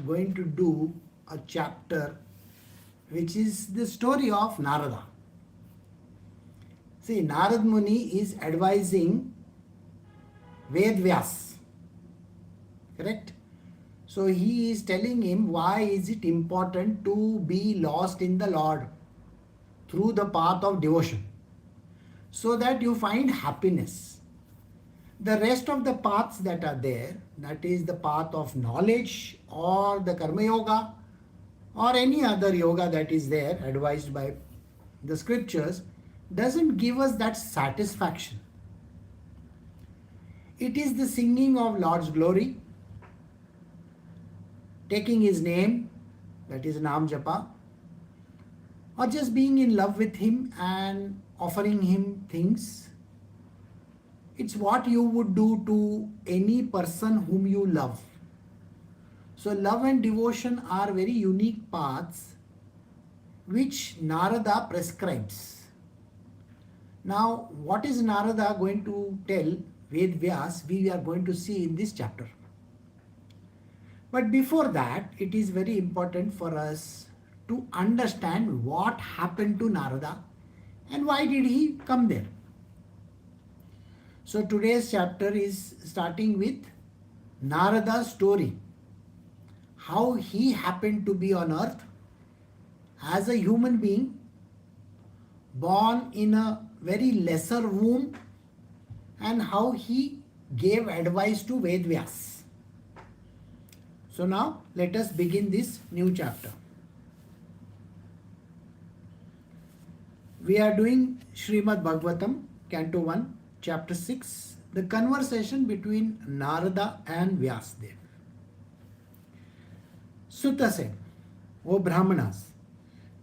going to do a chapter which is the story of Narada. See, Narad Muni is advising Vedvyas, correct? So he is telling him why is it important to be lost in the Lord through the path of devotion, so that you find happiness. The rest of the paths that are there, that is the path of knowledge or the Karma Yoga or any other yoga that is there advised by the scriptures, doesn't give us that satisfaction. It is the singing of Lord's glory, taking His name, that is Nam Japa, or just being in love with Him and offering Him things. It's what you would do to any person whom you love. So love and devotion are very unique paths which Narada prescribes. Now, what is Narada going to tell Vedvyas? We are going to see in this chapter. But before that, it is very important for us to understand what happened to Narada and why did he come there. So today's chapter is starting with Narada's story. How he happened to be on earth as a human being, born in a very lesser womb, and how he gave advice to Vedvyas. So now let us begin this new chapter. We are doing Srimad Bhagavatam, Canto 1, Chapter 6, the conversation between Narada and Vyasdev. Sutta said, O Brahmanas,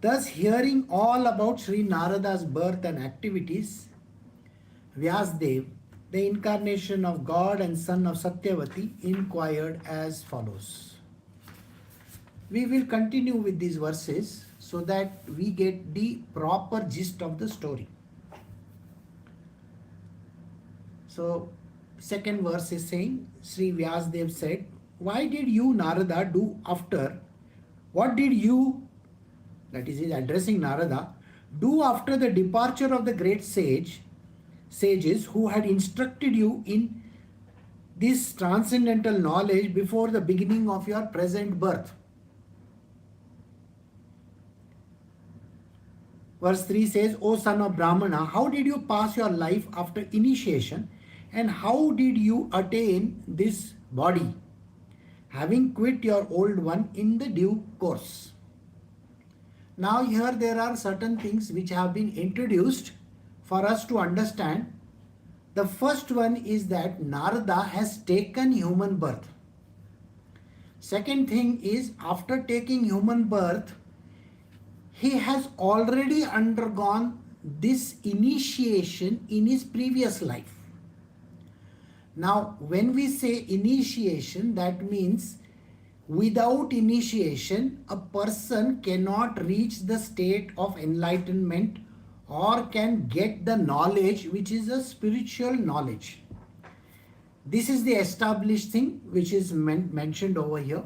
thus hearing all about Sri Narada's birth and activities, Vyasdev, the incarnation of God and son of Satyavati, inquired as follows. We will continue with these verses so that we get the proper gist of the story. So, second verse is saying, Sri Vyasdev said, why did you, Narada, do after, what did you, that is, he is addressing Narada, do after the departure of the great sages who had instructed you in this transcendental knowledge before the beginning of your present birth? Verse 3 says, O son of Brahmana, how did you pass your life after initiation, and how did you attain this body, having quit your old one in the due course? Now here there are certain things which have been introduced for us to understand. The first one is that Narada has taken human birth. Second thing is, after taking human birth, he has already undergone this initiation in his previous life. Now, when we say initiation, that means without initiation, a person cannot reach the state of enlightenment or can get the knowledge which is a spiritual knowledge. This is the established thing which is mentioned over here.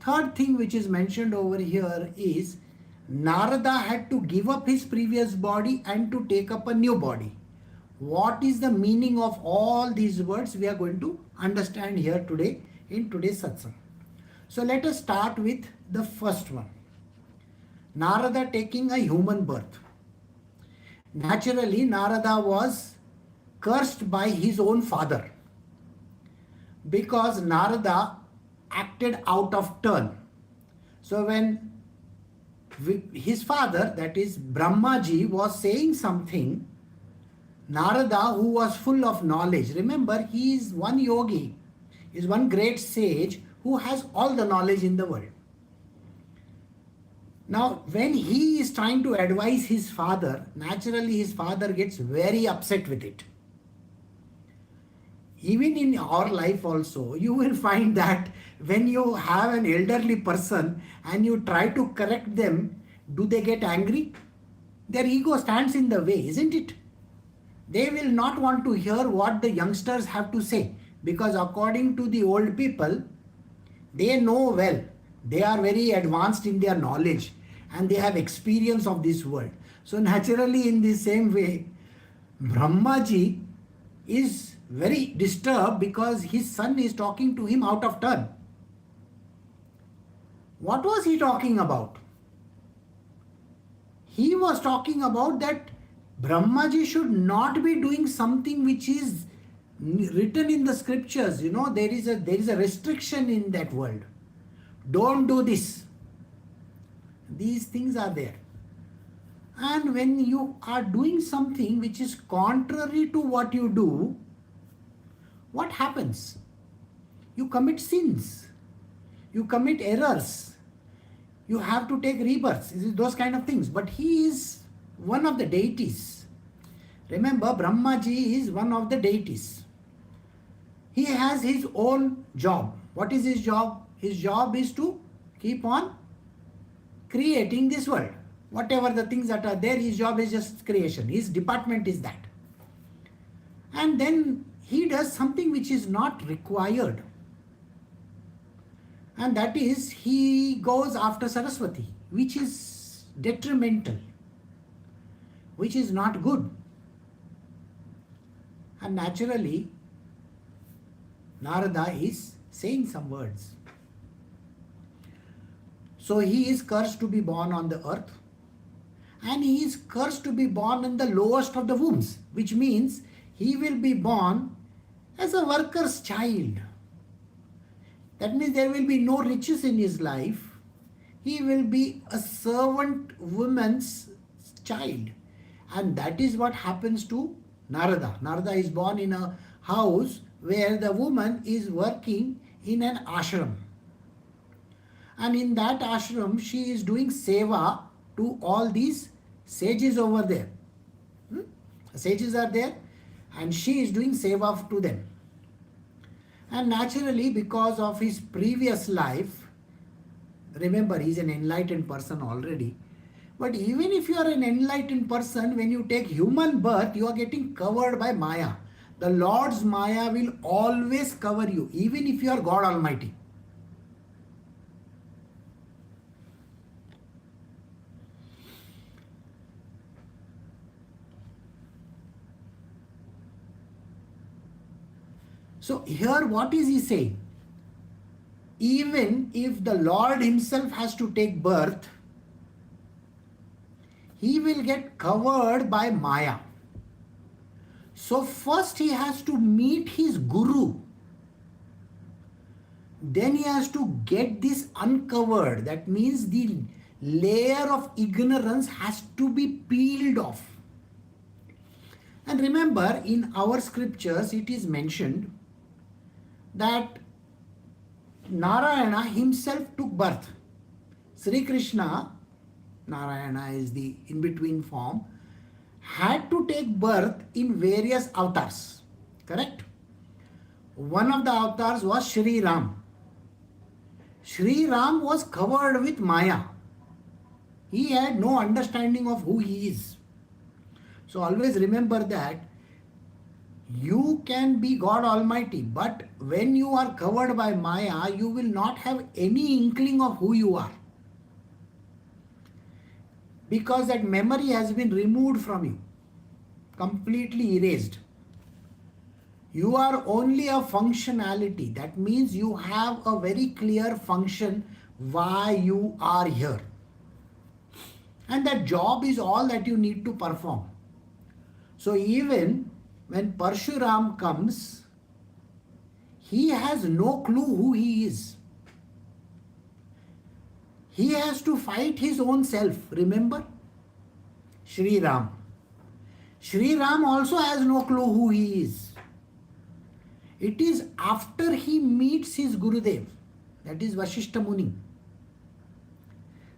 Third thing which is mentioned over here is Narada had to give up his previous body and to take up a new body. What is the meaning of all these words? We are going to understand here today in today's satsang. So let us start with the first one. Narada taking a human birth. Naturally, Narada was cursed by his own father because Narada acted out of turn. So when his father, that is Brahmaji, was saying something, Narada, who was full of knowledge, remember he is one yogi, is one great sage who has all the knowledge in the world. Now, when he is trying to advise his father, naturally his father gets very upset with it. Even in our life also, you will find that when you have an elderly person and you try to correct them, do they get angry? Their ego stands in the way, isn't it? They will not want to hear what the youngsters have to say, because according to the old people, they know well They are very advanced in their knowledge and they have experience of this world. So naturally, in the same way, Brahmaji is very disturbed because his son is talking to him out of turn. What was he talking about? He was talking about that Brahmaji should not be doing something which is written in the scriptures. There is a restriction in that world. Don't do this. These things are there. And when you are doing something which is contrary to what you do, what happens? You commit sins. You commit errors. You have to take rebirths. Those kind of things. But he is one of the deities. Remember, Brahmaji is one of the deities. He has his own job. What is his job? His job is to keep on creating this world. Whatever the things that are there, his job is just creation. His department is that. And then he does something which is not required. And that is, he goes after Saraswati, which is detrimental, which is not good. And naturally, Narada is saying some words. So he is cursed to be born on the earth, and he is cursed to be born in the lowest of the wombs, which means he will be born as a worker's child. That means there will be no riches in his life. He will be a servant woman's child. And that is what happens to Narada. Narada is born in a house where the woman is working in an ashram. And in that ashram, she is doing seva to all these sages over there. The sages are there and she is doing seva to them. And naturally, because of his previous life, remember, he is an enlightened person already. But even if you are an enlightened person, when you take human birth, you are getting covered by Maya. The Lord's Maya will always cover you, even if you are God Almighty. So here what is he saying? Even if the Lord himself has to take birth, he will get covered by Maya. So first he has to meet his guru. Then he has to get this uncovered. That means the layer of ignorance has to be peeled off. And remember, in our scriptures it is mentioned that Narayana himself took birth. Sri Krishna, Narayana is the in-between form, had to take birth in various avatars. Correct? One of the avatars was Shri Ram. Shri Ram was covered with Maya. He had no understanding of who he is. So always remember that you can be God Almighty, but when you are covered by Maya, you will not have any inkling of who you are. Because that memory has been removed from you, completely erased. You are only a functionality. That means you have a very clear function why you are here. And that job is all that you need to perform. So even when Parshuram comes, he has no clue who he is. He has to fight his own self. Remember? Shri Ram. Shri Ram also has no clue who he is. It is after he meets his Gurudev, that is Vashishta Muni,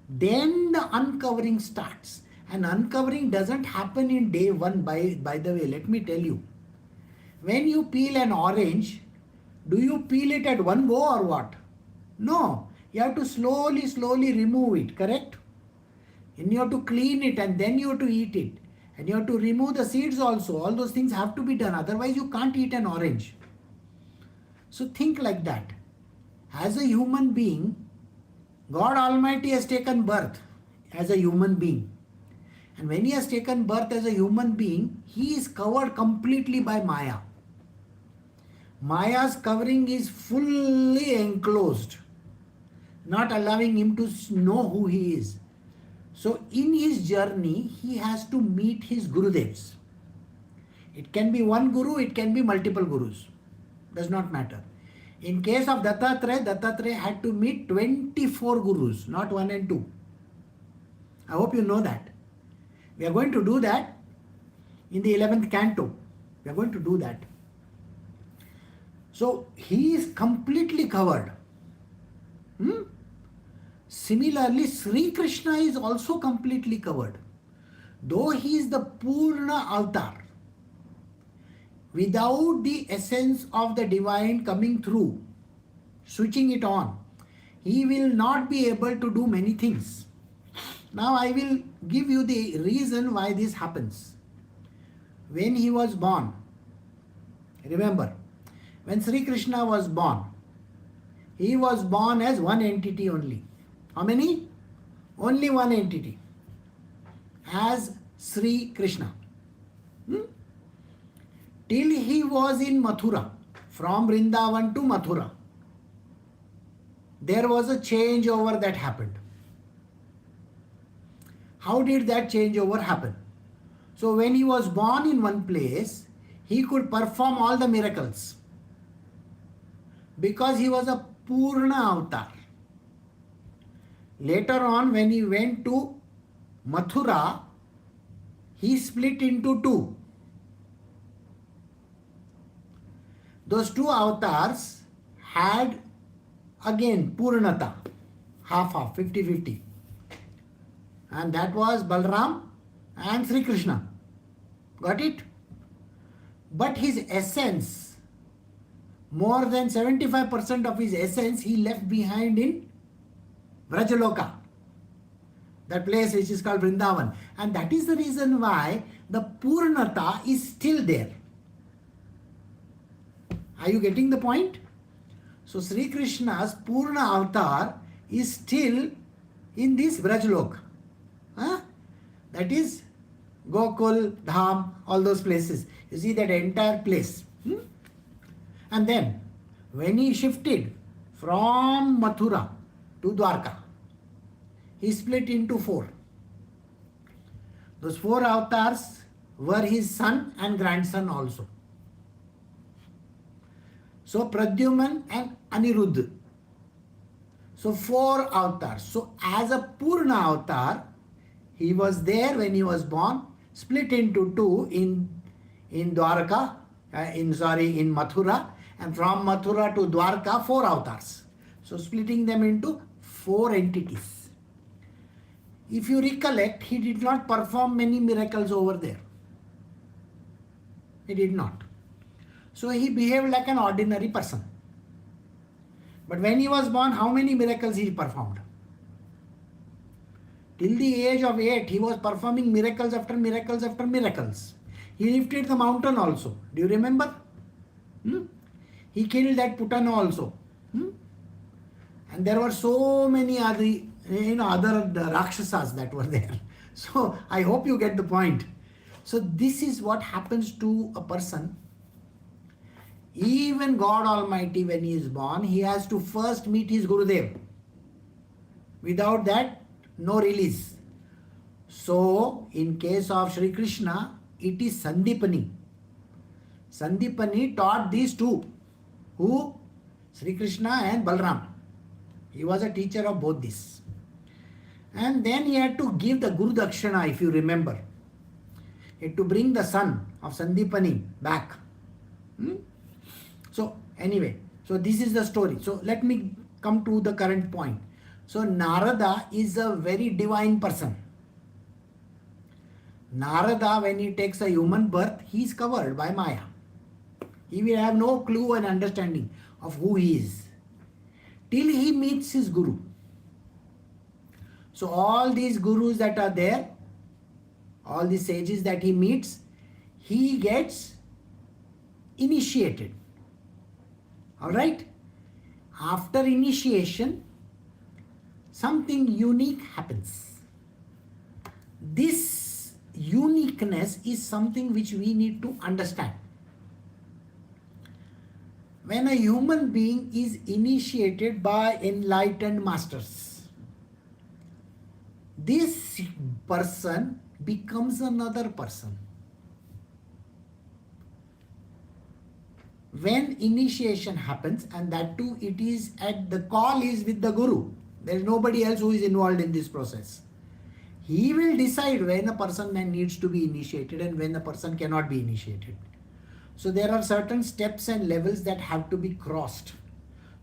then the uncovering starts. And uncovering doesn't happen in day one, by the way, let me tell you. When you peel an orange, do you peel it at one go or what? No, you have to slowly remove it, correct? And you have to clean it and then you have to eat it. And you have to remove the seeds also. All those things have to be done. Otherwise you can't eat an orange. So think like that. As a human being, God Almighty has taken birth as a human being. And when he has taken birth as a human being, he is covered completely by Maya. Maya's covering is fully enclosed, not allowing him to know who he is. So in his journey, he has to meet his Gurudevs. It can be one Guru, it can be multiple Gurus. Does not matter. In case of Dattatreya had to meet 24 Gurus, not 1 and 2. I hope you know that. We are going to do that in the 11th Canto. We are going to do that. So he is completely covered. Similarly, Sri Krishna is also completely covered. Though he is the Purna avatar, without the essence of the divine coming through, switching it on, he will not be able to do many things. Now I will give you the reason why this happens. When he was born, remember, when Sri Krishna was born, he was born as one entity only. How many? Only one entity. As Sri Krishna. Till he was in Mathura, from Vrindavan to Mathura, there was a changeover that happened. How did that changeover happen? So when he was born in one place, he could perform all the miracles because he was a Purna avatar. Later on, when he went to Mathura, he split into two. Those two avatars had again Purnata, half, 50-50. And that was Balram and Sri Krishna. Got it? But his essence, more than 75% of his essence, he left behind in Vrajaloka, that place which is called Vrindavan. And that is the reason why the Purnata is still there. Are you getting the point? So Sri Krishna's Purna avatar is still in this Vrajaloka. That is Gokul, Dham, all those places. You see that entire place. And then when he shifted from Mathura to Dwarka, he split into four. Those four avatars were his son and grandson also. So Pradyuman and Aniruddha. So four avatars. So as a Purna avatar, he was there when he was born, split into two in Dwarka, in Mathura, and from Mathura to Dwarka, four avatars. So splitting them into four entities. If you recollect, he did not perform many miracles over there. He did not. So he behaved like an ordinary person. But when he was born, how many miracles he performed? Till the age of 8, he was performing miracles after miracles after miracles. He lifted the mountain also. Do you remember? He killed that Putana also. And there were so many other Rakshasas that were there. So I hope you get the point. So this is what happens to a person. Even God Almighty, when he is born, he has to first meet his Gurudev. Without that, no release. So, in case of Sri Krishna, it is Sandipani. Sandipani taught these two. Who? Sri Krishna and Balram. He was a teacher of both these. And then he had to give the Guru Dakshina, if you remember. He had to bring the son of Sandipani back. So, anyway, so this is the story. So, let me come to the current point. So Narada is a very divine person. Narada, when he takes a human birth, he is covered by Maya. He will have no clue and understanding of who he is till he meets his Guru. So all these Gurus that are there, all these sages that he meets, he gets initiated. Alright? After initiation, something unique happens. This uniqueness is something which we need to understand. When a human being is initiated by enlightened masters, this person becomes another person. When initiation happens, and that too it is at the call is with the Guru. There is nobody else who is involved in this process. He will decide when a person needs to be initiated and when a person cannot be initiated. So there are certain steps and levels that have to be crossed.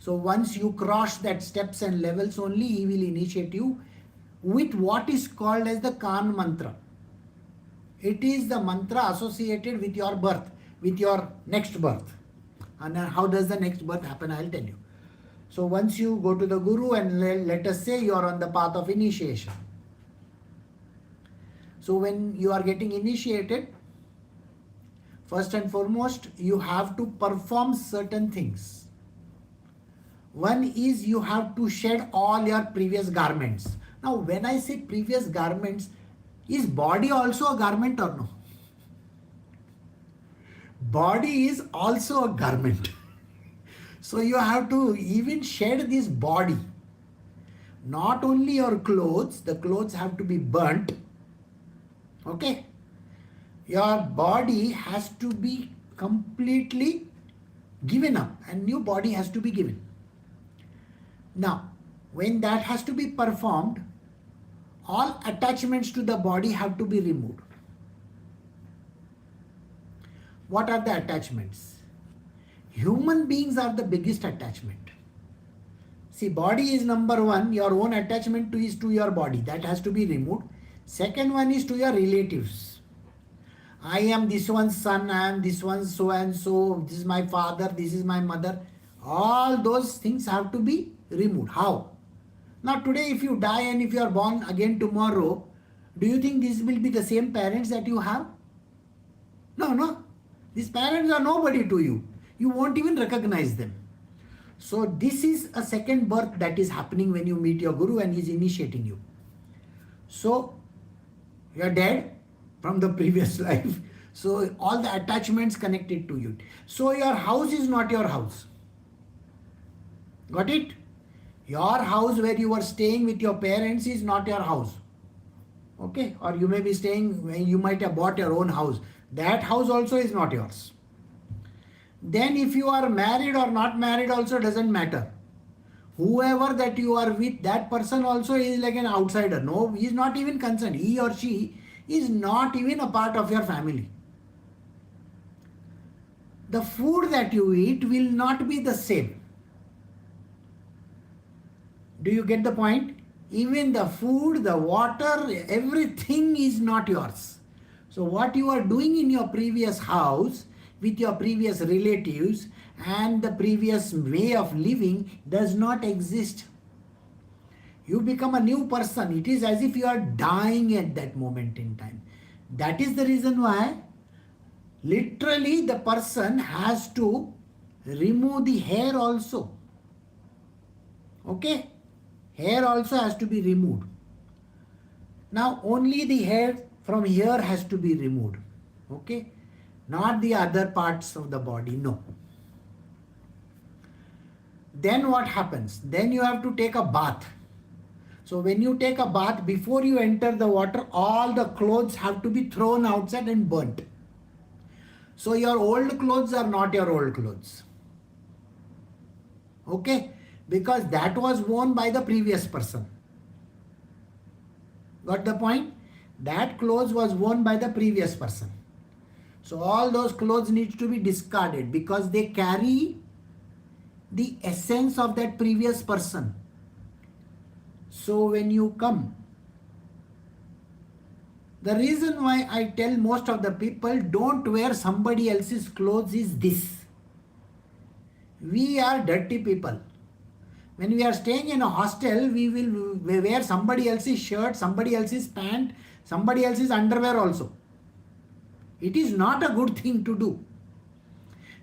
So once you cross that steps and levels, only he will initiate you with what is called as the Kan mantra. It is the mantra associated with your birth, with your next birth. And how does the next birth happen? I'll tell you. So once you go to the Guru and let us say you are on the path of initiation. So when you are getting initiated, first and foremost, you have to perform certain things. One is you have to shed all your previous garments. Now when I say previous garments, is body also a garment or no? Body is also a garment. So you have to even shed this body. Not only your clothes, the clothes have to be burnt. Okay? Your body has to be completely given up, and new body has to be given. Now, when that has to be performed, all attachments to the body have to be removed. What are the attachments? Human beings are the biggest attachment. See, body is number one. Your own attachment is to your body. That has to be removed. Second one is to your relatives. I am this one's son, I am this one's so and so, this is my father, this is my mother. All those things have to be removed. How? Now today if you die and if you are born again tomorrow, do you think this will be the same parents that you have? No. These parents are nobody to you. You won't even recognize them. So this is a second birth that is happening when you meet your Guru and he is initiating you. So you are dead from the previous life. So all the attachments connected to you. So your house is not your house. Got it? Your house where you are staying with your parents is not your house. Okay? Or you may be staying, you might have bought your own house. That house also is not yours. Then if you are married or not married also doesn't matter. Whoever that you are with, that person also is like an outsider. No, he is not even concerned. He or she is not even a part of your family. The food that you eat will not be the same. Do you get the point? Even the food, the water, everything is not yours. So what you are doing in your previous house, with your previous relatives and the previous way of living does not exist. You become a new person. It is as if you are dying at that moment in time. That is the reason why literally the person has to remove the hair also. Okay? Hair also has to be removed. Now only the hair from here has to be removed. Okay? Not the other parts of the body, no. Then what happens? Then you have to take a bath. So when you take a bath, before you enter the water, all the clothes have to be thrown outside and burnt. So your old clothes are not your old clothes. Okay? Because that was worn by the previous person. Got the point? That clothes was worn by the previous person. So all those clothes need to be discarded because they carry the essence of that previous person. So when you come, the reason why I tell most of the people don't wear somebody else's clothes is this. We are dirty people. When we are staying in a hostel, we will wear somebody else's shirt, somebody else's pant, somebody else's underwear also. It is not a good thing to do.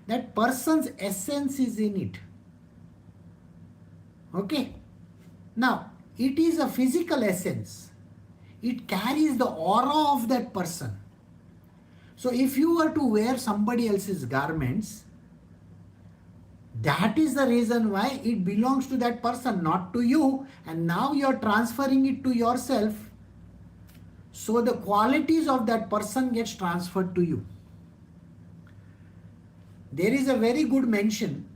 That person's essence is in it. Okay? Now, It is a physical essence. It carries the aura of that person. So if you were to wear somebody else's garments, that is the reason why it belongs to that person, not to you. And now you are transferring it to yourself. So the qualities of that person gets transferred to you. There is a very good mention.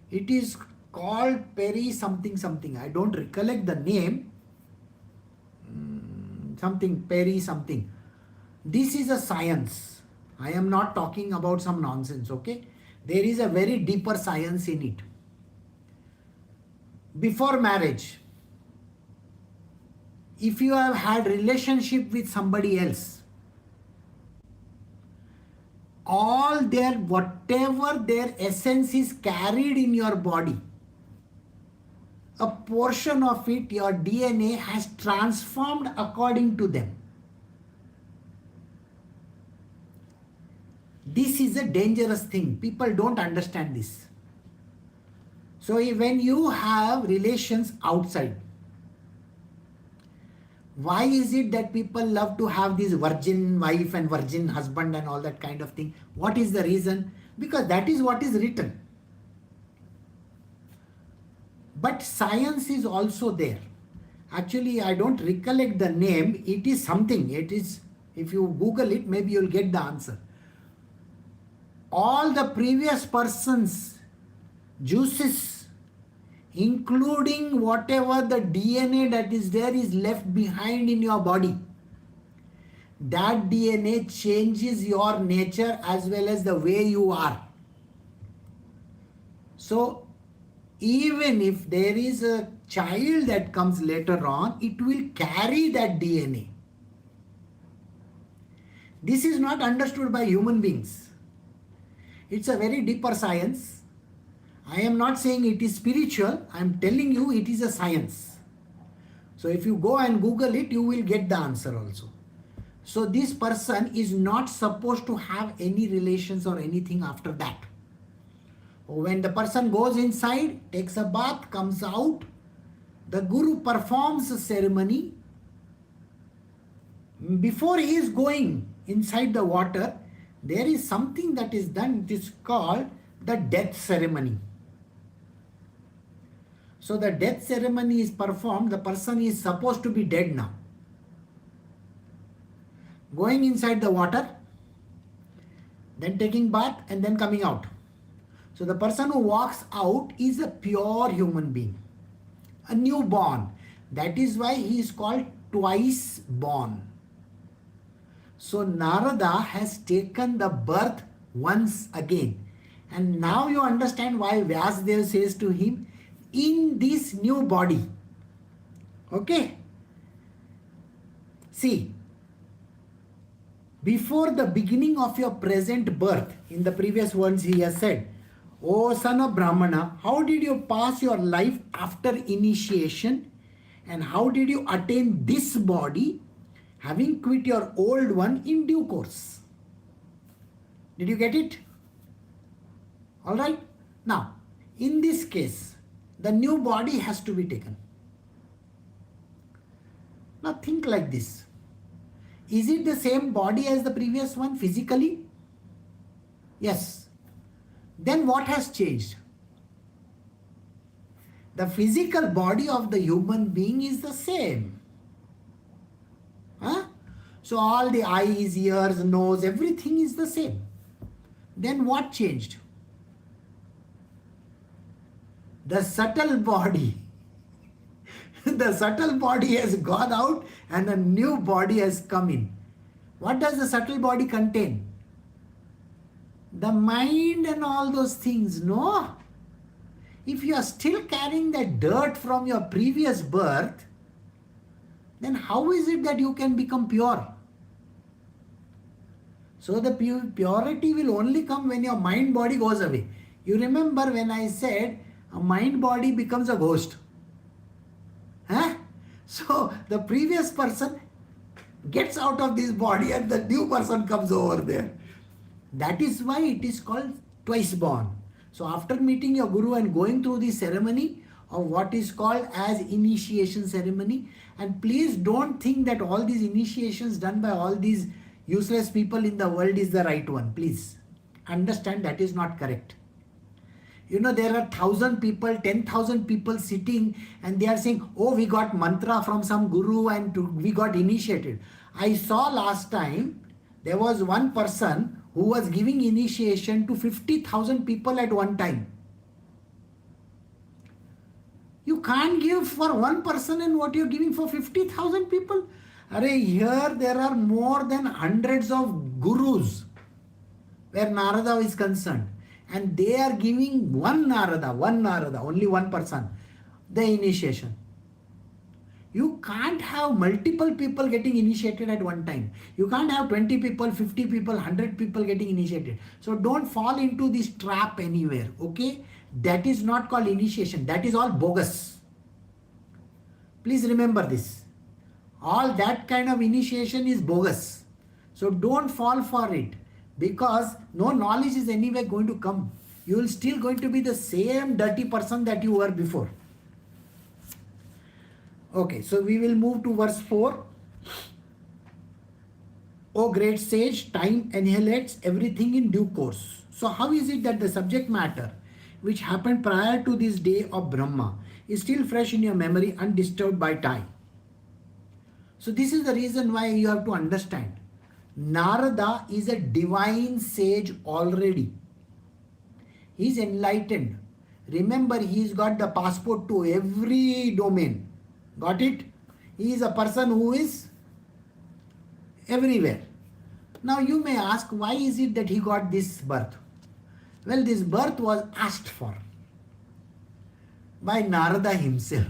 It is called Peri something something. I don't recollect the name. Something Peri something. This is a science. I am not talking about some nonsense, okay? There is a very deeper science in it. Before marriage, if you have had relationship with somebody else, all their, whatever their essence is carried in your body, a portion of it, your DNA has transformed according to them. This is a dangerous thing. People don't understand this. So when you have relations outside, why is it that people love to have this virgin wife and virgin husband and all that kind of thing? What is the reason? Because that is what is written. But science is also there. Actually, I don't recollect the name. It is something. It is, if you Google it, maybe you'll get the answer. All the previous person's juices, including whatever the DNA that is there is left behind in your body, that DNA changes your nature as well as the way you are. So even if there is a child that comes later on, it will carry that DNA. This is not understood by human beings. It's a very deeper science. I am not saying it is spiritual. I am telling you it is a science. So if you go and Google it, you will get the answer also. So this person is not supposed to have any relations or anything after that. When the person goes inside, takes a bath, comes out, the guru performs a ceremony. Before he is going inside the water, there is something that is done. It is called the death ceremony. So the death ceremony is performed. The person is supposed to be dead now. Going inside the water, then taking bath and then coming out. So the person who walks out is a pure human being, a newborn. That is why he is called twice born. So Narada has taken the birth once again. And now you understand why Vyasdev says to him, in this new body. Okay? See, before the beginning of your present birth, in the previous ones he has said, O son of Brahmana, how did you pass your life after initiation? And how did you attain this body, having quit your old one in due course? Did you get it? Alright? Now, in this case, the new body has to be taken. Now think like this. Is it the same body as the previous one physically? Yes. Then what has changed? The physical body of the human being is the same. Huh? So all the eyes, ears, nose, everything is the same. Then what changed? The subtle body. The subtle body has gone out and a new body has come in. What does the subtle body contain? The mind and all those things, no? If you are still carrying that dirt from your previous birth, then how is it that you can become pure? So the purity will only come when your mind body goes away. You remember when I said a mind body becomes a ghost. Huh? So the previous person gets out of this body and the new person comes over there. That is why it is called twice born. So after meeting your guru and going through the ceremony, of what is called as initiation ceremony. And please don't think that all these initiations done by all these useless people in the world is the right one. Please understand that is not correct. You know, there are 1,000 people, 10,000 people sitting and they are saying, oh, we got mantra from some guru and we got initiated. I saw last time there was one person who was giving initiation to 50,000 people at one time. You can't give for one person and what you're giving for 50,000 people. Here there are more than hundreds of gurus where Narada is concerned. And they are giving one Narada, only one person, the initiation. You can't have multiple people getting initiated at one time. You can't have 20 people, 50 people, 100 people getting initiated. So don't fall into this trap anywhere, okay? That is not called initiation. That is all bogus. Please remember this. All that kind of initiation is bogus. So don't fall for it. Because no knowledge is anyway going to come. You will still going to be the same dirty person that you were before. Okay, so we will move to verse 4. O great sage, time annihilates everything in due course. So how is it that the subject matter which happened prior to this day of Brahma is still fresh in your memory, undisturbed by time? So this is the reason why you have to understand. Narada is a divine sage already. He is enlightened. Remember, he's got the passport to every domain. Got it? He is a person who is everywhere. Now you may ask, why is it that he got this birth? Well, this birth was asked for by Narada himself.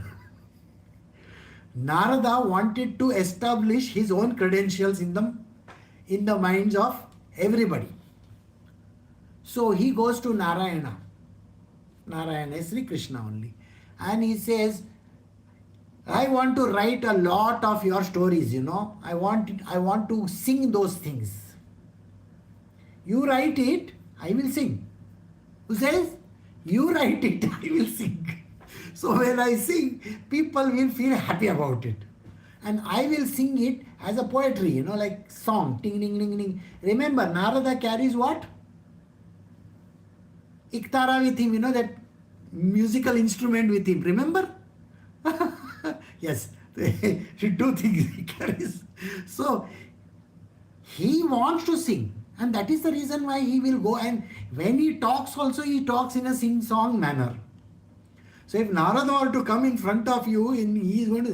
Narada wanted to establish his own credentials in the minds of everybody. So he goes to Narayana. Narayana is Sri Krishna only. And he says, I want to write a lot of your stories, you know. I want to sing those things. You write it, I will sing. Who says? You write it, I will sing. So when I sing, people will feel happy about it. And I will sing it as a poetry, you know, like song, ting, ding, ding, ding. Remember, Narada carries what? Iktara with him, you know, that musical instrument with him. Remember? Yes, two things he carries. So, he wants to sing. And that is the reason why he will go. And when he talks also, he talks in a sing-song manner. So if Narada were to come in front of you, he's going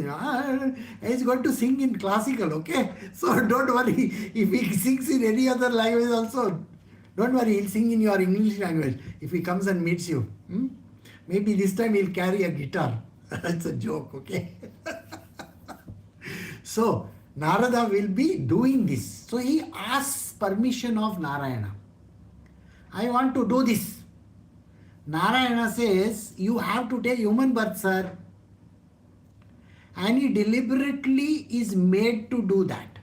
to sing in classical, okay? So don't worry, if he sings in any other language also, don't worry, he'll sing in your English language if he comes and meets you. Maybe this time he'll carry a guitar. That's a joke, okay? So Narada will be doing this. So he asks permission of Narayana. I want to do this. Narayana says, you have to take human birth, sir. And he deliberately is made to do that.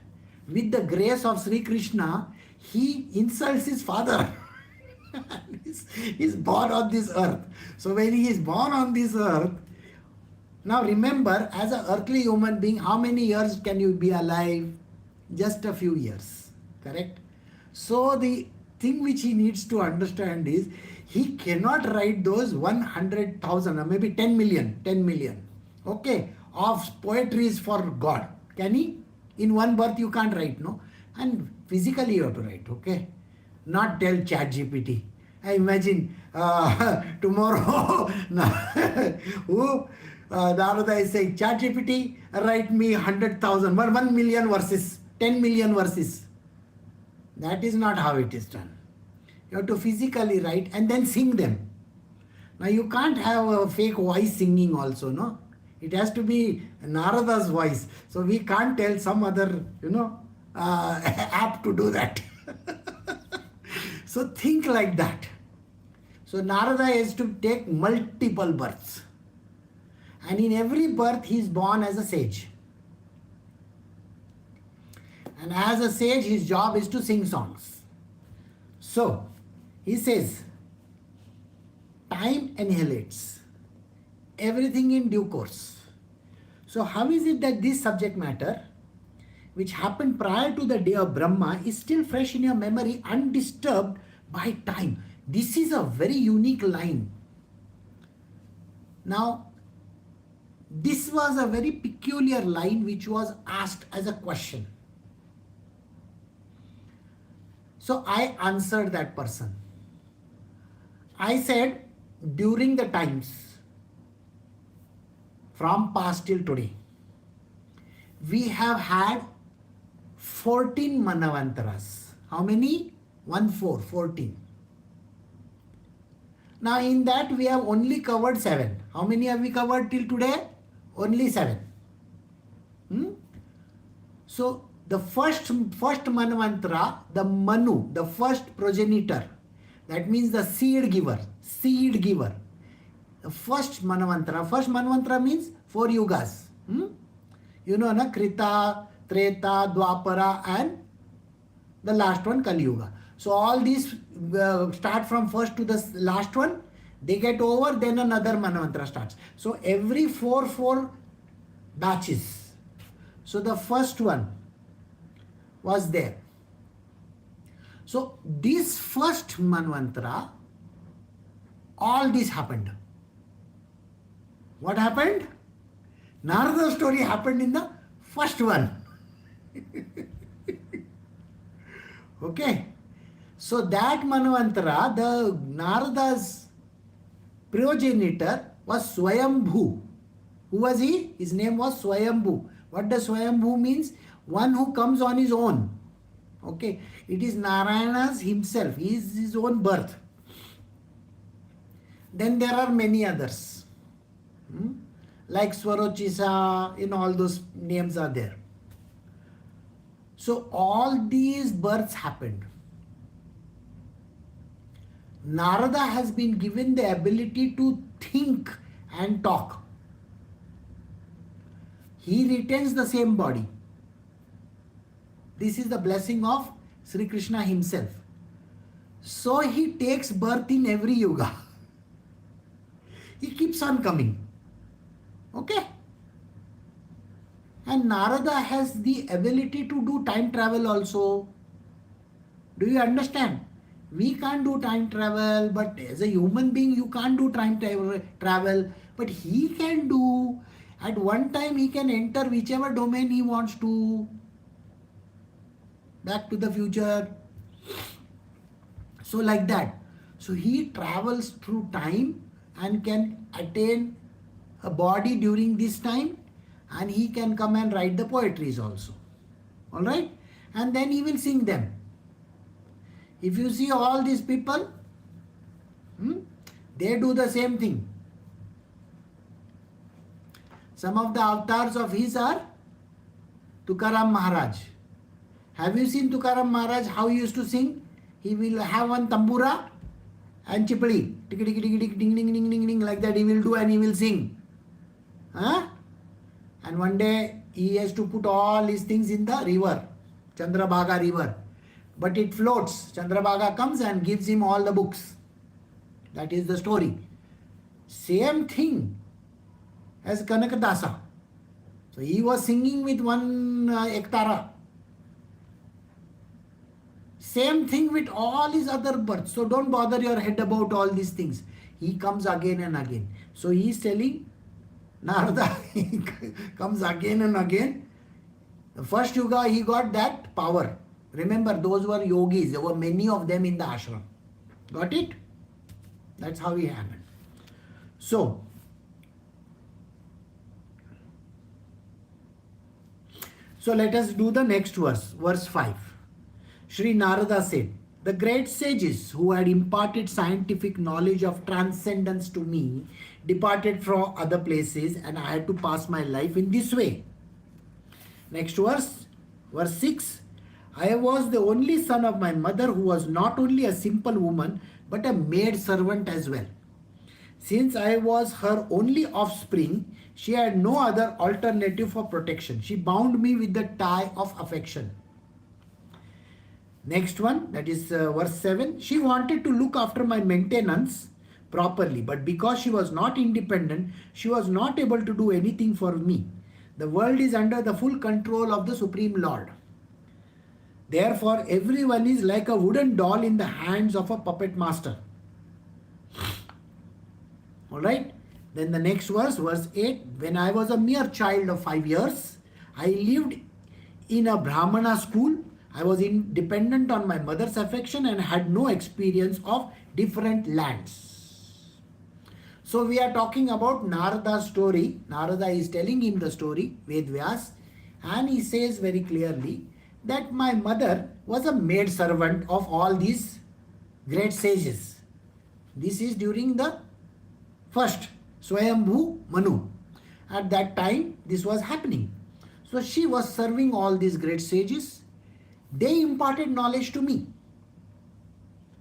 With the grace of Sri Krishna, he insults his father. He's born on this earth. So when he is born on this earth, now remember, as an earthly human being, how many years can you be alive? Just a few years. Correct? So the thing which he needs to understand is, he cannot write those 100,000 or maybe 10 million, okay, of poetries for God. Can he? In one birth you can't write, no? And physically you have to write, okay? Not tell ChatGPT. I imagine tomorrow Narada is saying, ChatGPT, write me 100,000, 1 million verses, 10 million verses. That is not how it is done. You have to physically write and then sing them. Now you can't have a fake voice singing also, no? It has to be Narada's voice. So we can't tell some other, app to do that. So think like that. So Narada has to take multiple births. And in every birth he is born as a sage. And as a sage, his job is to sing songs. So, he says, time annihilates everything in due course. So how is it that this subject matter, which happened prior to the day of Brahma, is still fresh in your memory, undisturbed by time? This is a very unique line. Now, this was a very peculiar line which was asked as a question. So I answered that person. I said, during the times from past till today, we have had 14 Manavantaras. How many? 14. Now in that we have only covered 7. How many have we covered till today? Only 7. So the first Manvantara, the Manu, the first progenitor, that means the seed giver. The first Manvantara means 4 yugas. You know, na, Krita, Treta, Dwapara, and the last one, Kali Yuga. So all these start from first to the last one. They get over, then another Manvantara starts. So every 4 batches. So the first one was there. So this first Manvantara, all this happened. What happened? Narada's story happened in the first one. Okay. So that Manvantara, the Narada's progenitor was Swayambhu. Who was he? His name was Swayambhu. What does Swayambhu means? One who comes on his own. Okay. It is Narayana's himself. He is his own birth. Then there are many others. Like Swarochisa, all those names are there. So all these births happened. Narada has been given the ability to think and talk. He retains the same body. This is the blessing of Sri Krishna himself. So he takes birth in every yuga. He keeps on coming. Okay? And Narada has the ability to do time travel also. Do you understand? We can't do time travel, but as a human being, you can't do time travel. But he can do. At one time, he can enter whichever domain he wants to. Back to the future. So like that. So he travels through time and can attain a body during this time, and he can come and write the poetries also. Alright? And then he will sing them. If you see all these people, they do the same thing. Some of the avatars of his are Tukaram Maharaj. Have you seen Tukaram Maharaj how he used to sing? He will have one tambura and chipadi. Tick, tick, tick, tick, ding, ding, ding, ding, ding, like that he will do and he will sing. And one day he has to put all his things in the river, Chandrabhaga river. But it floats. Chandrabhaga comes and gives him all the books. That is the story. Same thing as Kanakadasa. So he was singing with one Ektara. Same thing with all his other births. So don't bother your head about all these things. He comes again and again. So he is telling Narada, he comes again and again. The first yuga, he got that power. Remember, those were yogis. There were many of them in the ashram. Got it? That's how it happened. So let us do the next verse. Verse 5. Sri Narada said, the great sages who had imparted scientific knowledge of transcendence to me departed from other places, and I had to pass my life in this way. Next verse, verse 6. I was the only son of my mother, who was not only a simple woman but a maid servant as well. Since I was her only offspring, she had no other alternative for protection. She bound me with the tie of affection. Next one, that is verse 7. She wanted to look after my maintenance, properly. But because she was not independent, she was not able to do anything for me. The world is under the full control of the Supreme Lord. Therefore, everyone is like a wooden doll in the hands of a puppet master. Alright? Then the next verse, verse 8. When I was a mere child of 5 years, I lived in a Brahmana school. I was independent on my mother's affection and had no experience of different lands. So we are talking about Narada's story. Narada is telling him the story, Vedvyas, and he says very clearly that my mother was a maid servant of all these great sages. This is during the first Swayambhu Manu. At that time, this was happening. So she was serving all these great sages. They imparted knowledge to me.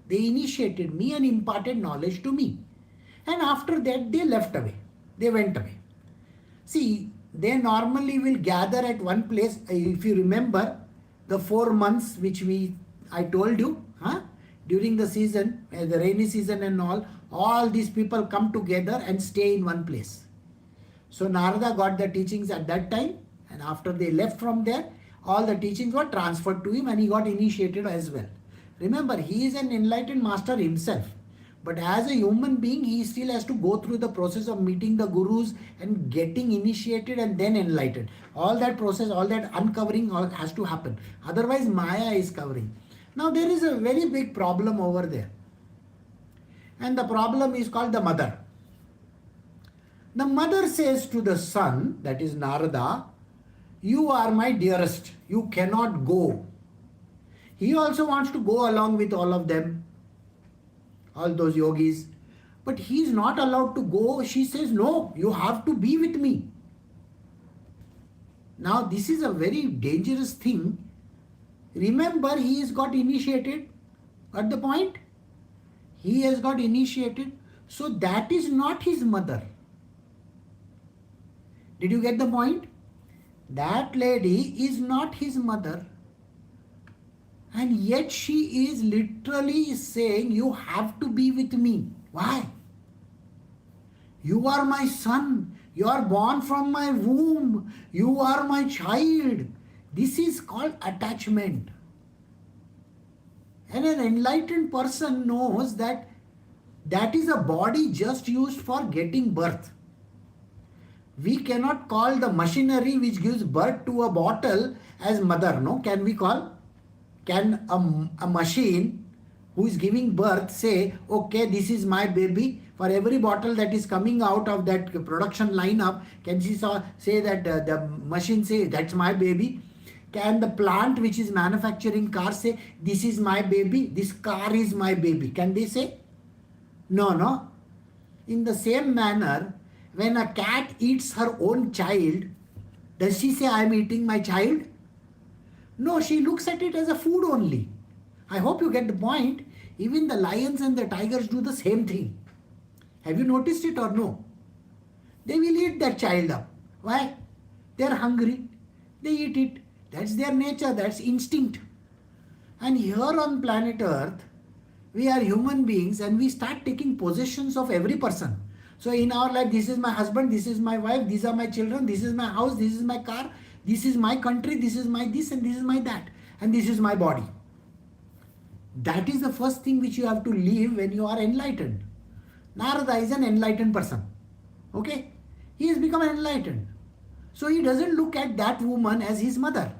They initiated me and imparted knowledge to me. And after that, they left away. They went away. See, they normally will gather at one place. If you remember the 4 months which I told you, during the season, the rainy season and all these people come together and stay in one place. So Narada got the teachings at that time, and after they left from there, all the teachings were transferred to him and he got initiated as well. Remember, he is an enlightened master himself. But as a human being, he still has to go through the process of meeting the gurus and getting initiated and then enlightened. All that process, all that uncovering has to happen. Otherwise, Maya is covering. Now, there is a very big problem over there. And the problem is called the mother. The mother says to the son, that is Narada, you are my dearest. You cannot go. He also wants to go along with all of them, all those yogis. But he is not allowed to go. She says, no, you have to be with me. Now, this is a very dangerous thing. Remember, he has got initiated. Got the point? He has got initiated. So that is not his mother. Did you get the point? That lady is not his mother. And yet she is literally saying, you have to be with me. Why? You are my son. You are born from my womb. You are my child. This is called attachment. And an enlightened person knows that that is a body just used for getting birth. We cannot call the machinery which gives birth to a bottle as mother, no? Can we call? Can a machine who is giving birth say, okay, this is my baby? For every bottle that is coming out of that production lineup, can she say that the machine say, that's my baby? Can the plant which is manufacturing cars say, this is my baby, this car is my baby? Can they say? No. In the same manner, when a cat eats her own child, does she say, I am eating my child? No, she looks at it as a food only. I hope you get the point. Even the lions and the tigers do the same thing. Have you noticed it or no? They will eat that child up. Why? They are hungry. They eat it. That's their nature. That's instinct. And here on planet Earth, we are human beings and we start taking possessions of every person. So in our life, this is my husband, this is my wife, these are my children, this is my house, this is my car, this is my country, this is my this and this is my that, and this is my body. That is the first thing which you have to leave when you are enlightened. Narada is an enlightened person. Okay? He has become enlightened. So he doesn't look at that woman as his mother.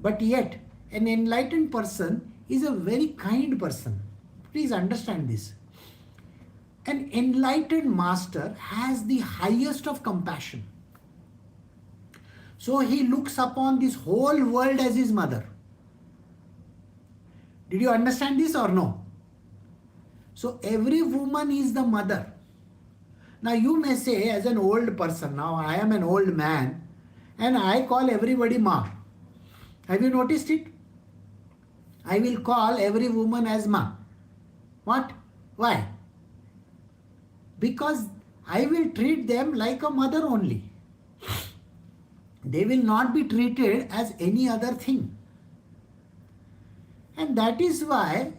But yet, an enlightened person is a very kind person. Please understand this. An enlightened master has the highest of compassion. So he looks upon this whole world as his mother. Did you understand this or no? So every woman is the mother. Now you may say, as an old person, now I am an old man and I call everybody Ma. Have you noticed it? I will call every woman as Ma. What? Why? Because I will treat them like a mother only. They will not be treated as any other thing. And that is why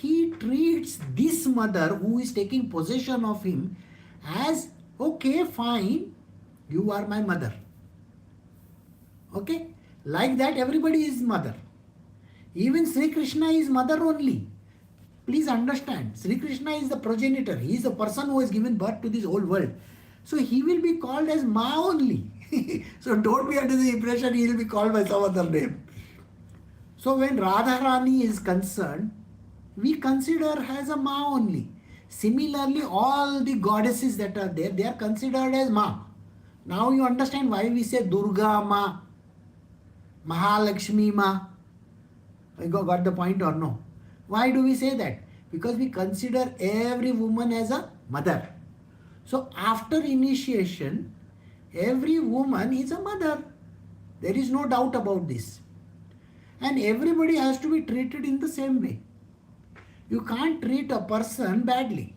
he treats this mother who is taking possession of him as, okay, fine, you are my mother. Okay? Like that, everybody is mother. Even Sri Krishna is mother only. Please understand, Sri Krishna is the progenitor. He is the person who has given birth to this whole world. So he will be called as Ma only. So don't be under the impression he will be called by some other name. So when Radharani is concerned, we consider her as a Ma only. Similarly, all the goddesses that are there, they are considered as Ma. Now you understand why we say Durga Ma, Mahalakshmi Ma. You got the point or no? Why do we say that? Because we consider every woman as a mother. So after initiation, every woman is a mother. There is no doubt about this. And everybody has to be treated in the same way. You can't treat a person badly.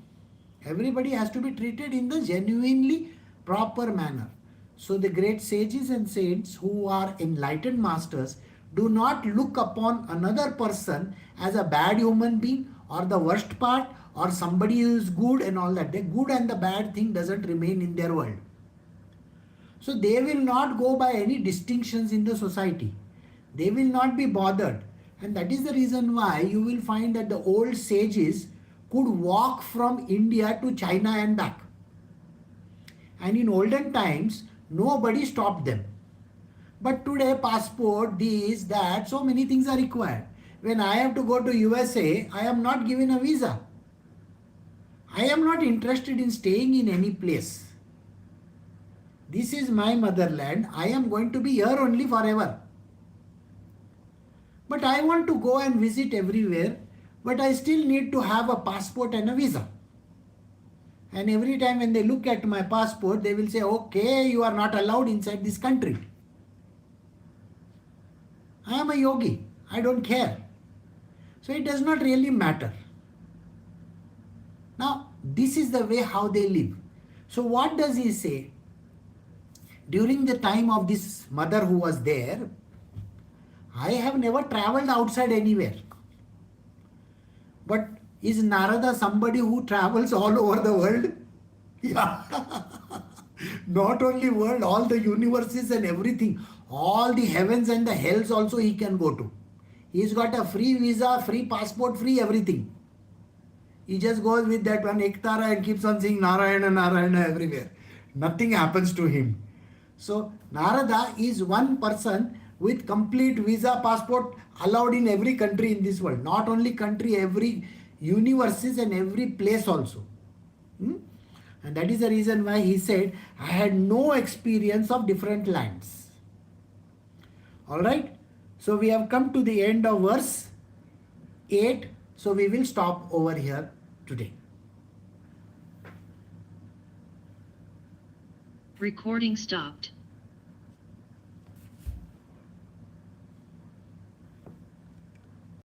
Everybody has to be treated in the genuinely proper manner. So the great sages and saints who are enlightened masters do not look upon another person as a bad human being or the worst part or somebody who is good and all that. The good and the bad thing doesn't remain in their world. So they will not go by any distinctions in the society. They will not be bothered. And that is the reason why you will find that the old sages could walk from India to China and back. And in olden times, nobody stopped them. But today, passport, this, that, so many things are required. When I have to go to USA, I am not given a visa. I am not interested in staying in any place. This is my motherland. I am going to be here only forever. But I want to go and visit everywhere, but I still need to have a passport and a visa. And every time when they look at my passport, they will say, okay, you are not allowed inside this country. I am a yogi. I don't care. So it does not really matter. Now, this is the way how they live. So what does he say? During the time of this mother who was there, I have never traveled outside anywhere. But is Narada somebody who travels all over the world? Yeah. Not only world, all the universes and everything. All the heavens and the hells also he can go to. He's got a free visa, free passport, free everything. He just goes with that one Ektara and keeps on saying Narayana, Narayana everywhere. Nothing happens to him. So Narada is one person with complete visa, passport allowed in every country in this world. Not only country, every universes and every place also. And that is the reason why he said, I had no experience of different lands. Alright. So we have come to the end of verse 8. So we will stop over here today. Recording stopped.